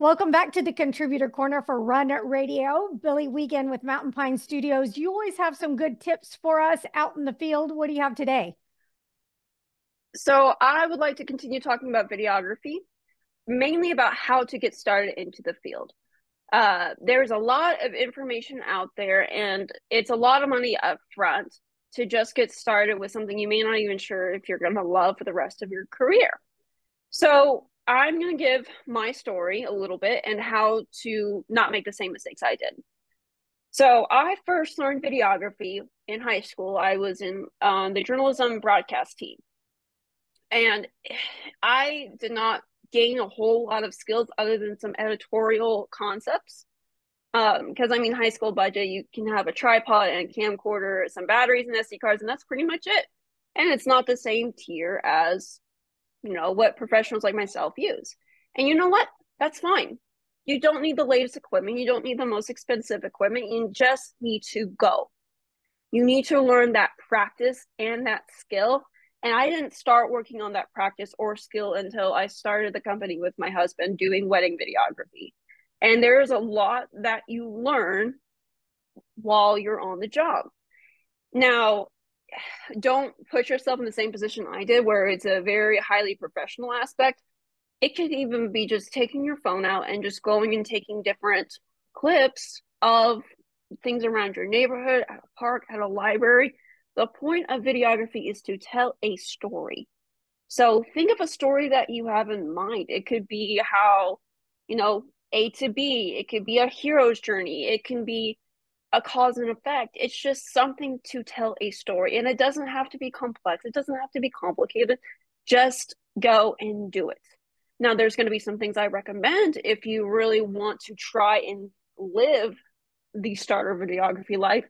Welcome back to the Contributor Corner for Run Radio. Billie Wiegand with Mountain Pine Studios. You always have some good tips for us out in the field. What do you have today? So I would like to continue talking about videography, mainly about how to get started into the field. There's a lot of information out there, and it's a lot of money up front to just get started with something you may not even sure if you're going to love for the rest of your career. So I'm going to give my story a little bit and how to not make the same mistakes I did. So I first learned videography in high school. I was in the journalism broadcast team. And I did not gain a whole lot of skills other than some editorial concepts. Because I mean, high school budget, you can have a tripod and a camcorder, some batteries and SD cards, and that's pretty much it. And it's not the same tier as, what professionals like myself use. And you know what? That's fine. You don't need the latest equipment. You don't need the most expensive equipment. You just need to go. You need to learn that practice and that skill. And I didn't start working on that practice or skill until I started the company with my husband doing wedding videography. And there's a lot that you learn while you're on the job. Now, don't put yourself in the same position I did, where it's a very highly professional aspect. It could even be just taking your phone out and just going and taking different clips of things around your neighborhood, at a park, at a library. The point of videography is to tell a story. So think of a story that you have in mind. It could be how, A to B. It could be a hero's journey. It can be a cause and effect. It's just something to tell a story. And it doesn't have to be complex. It doesn't have to be complicated. Just go and do it. Now, there's going to be some things I recommend if you really want to try and live the starter videography life.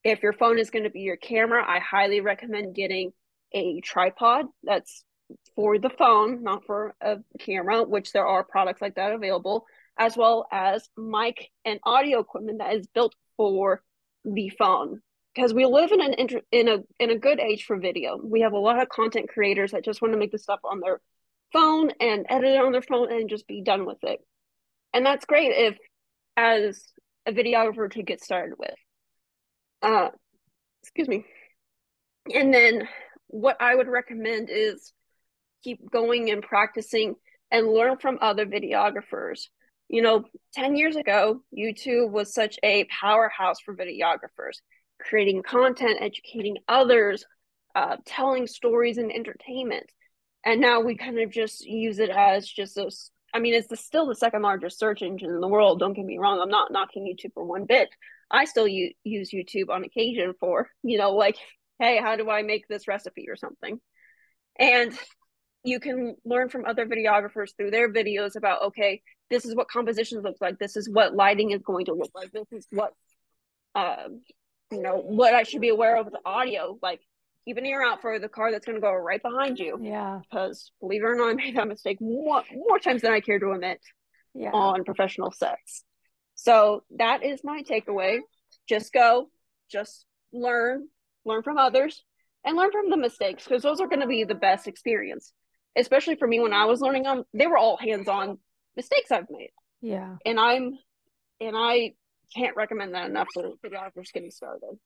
If your phone is going to be your camera, I highly recommend getting a tripod that's for the phone, not for a camera, which there are products like that available, as well as mic and audio equipment that is built for the phone. Because we live in a good age for video. We have a lot of content creators that just want to make the stuff on their phone and edit it on their phone and just be done with it. And that's great if as a videographer to get started with. Excuse me. And then what I would recommend is keep going and practicing and learn from other videographers. 10 years ago, YouTube was such a powerhouse for videographers, creating content, educating others, telling stories and entertainment. And now we kind of just use it as just a, it's still the second largest search engine in the world. Don't get me wrong. I'm not knocking YouTube for one bit. I still use YouTube on occasion for, like, hey, how do I make this recipe or something? And you can learn from other videographers through their videos about, okay, this is what compositions looks like. This is what lighting is going to look like. This is what, what I should be aware of with the audio. Like, keep an ear out for the car that's going to go right behind you. Yeah. Because believe it or not, I made that mistake more times than I care to admit on professional sets. So that is my takeaway. Just go, just learn from others, and learn from the mistakes, because those are going to be the best experience. Especially for me, when I was learning them, they were all hands-on mistakes I've made. Yeah. And I can't recommend that enough for videographers getting started.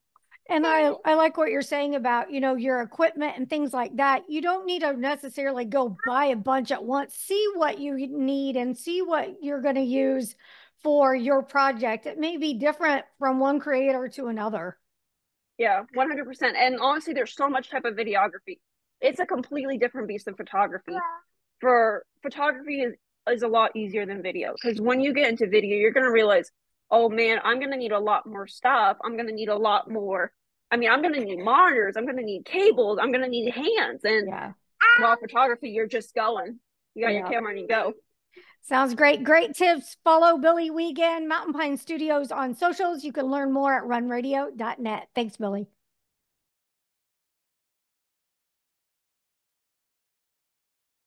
And I like what you're saying about, your equipment and things like that. You don't need to necessarily go buy a bunch at once. See what you need and see what you're going to use for your project. It may be different from one creator to another. Yeah, 100%. And honestly, there's so much type of videography. It's a completely different beast than photography. For photography is a lot easier than video, because when you get into video, you're going to realize, oh man, I'm going to need a lot more stuff. I'm going to need a lot more. I'm going to need monitors. I'm going to need cables. I'm going to need hands. And while photography, you're just going. You got your camera and you go. Sounds great. Great tips. Follow Billie Wiegand, Mountain Pine Studios on socials. You can learn more at runradio.net. Thanks, Billie.